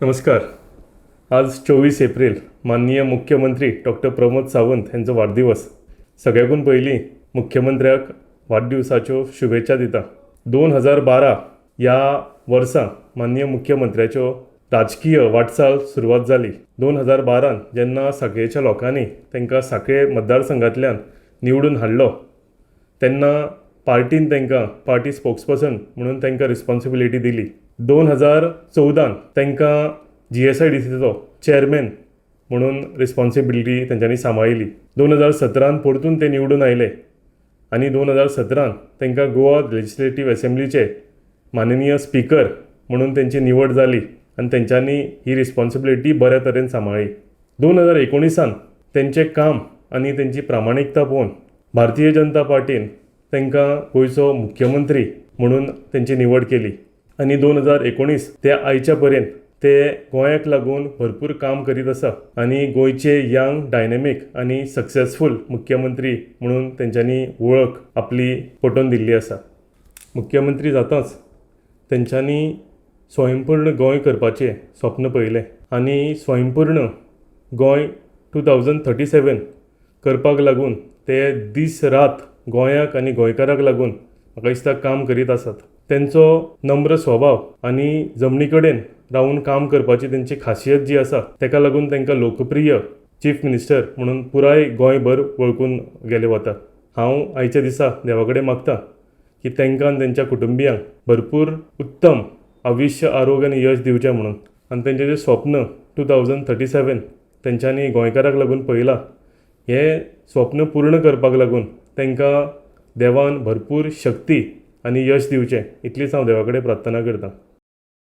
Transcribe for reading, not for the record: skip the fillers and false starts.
नमस्कार. आज 24 एप्रिल माननीय मुख्यमंत्री डॉक्टर प्रमोद सावंत यांचो वाढदिवस. सगळ्याकून पयलीं मुख्यमंत्र्याक वाडदिवसाच्यो शुभेच्छा दिता. 2012 ह्या वर्सा माननीय मुख्यमंत्र्याच्यो राजकीय वाटचाल सुरवात जाली. 2012 जेन्ना सांखळेच्या लोकांनी तांकां सांखळे मतदारसंघांतल्यान निवडून हाडलो तेन्ना पार्टीन तांकां पार्टी स्पोक्सपर्सन म्हणून तांकां रिस्पॉन्सिबिलिटी दिली. 2014 तांकां GSIDCचो चेअरमॅन म्हणून रिस्पॉन्सिबिलिटी तांच्यांनी सांबाळिली. 2017 परतून ते निवडून आयले आनी 2017 तांकां गोवा लेजिस्लेटीव असेंब्लीचे माननीय स्पीकर म्हणून तांची निवड जाली आनी तांच्यांनी ही रिस्पॉन्सिबिलिटी बऱ्या तरेन सांबाळ्ळी. 2019 तांचें काम आनी तांची प्रामाणिकता पळोवन भारतीय जनता पार्टीन तांकां गोंयचो मुख्यमंत्री म्हणून तांची निवड केली आनी 2019 ते आयच्या पर्यंत ते गोंयाक लागून भरपूर काम करीत आसा आनी गोंयचे यंग डायनॅमीक आनी सक्सेसफूल मुख्यमंत्री म्हणून तांच्यांनी वळख आपली पटोवन दिल्ली आसा. मुख्यमंत्री जाताच तांच्यांनी स्वयंपूर्ण गोंय करपाचें स्वप्न पळयलें आनी स्वयंपूर्ण गोंय 2037 करपाक लागून ते दीस रात गोंयाक आनी गोंयकाराक लागून म्हाका दिसता काम करीत आसात. तांचो नम्र स्वभाव आनी जमनी कडेन रावन काम करपाची तांची खासियत जी आसा ताका लागून तांकां लोकप्रिय चीफ मिनिस्टर म्हणून पुराय गोंयभर वळखून गेले वता. हांव आयच्या दिसा देवा कडेन मागतां की तांकां आनी तांच्या कुटुंबियांक भरपूर उत्तम आयुश्य आरोग्य आनी यश दिवचें म्हणून आनी तांचें जें स्वप्न 2037 तांच्यांनी गोंयकाराक लागून पळयलां हें स्वप्न पूर्ण करपाक लागून तांकां देवान भरपूर शक्ती आनी यश दिवचें इतलीच हांव देवा कडेन प्रार्थना करतां.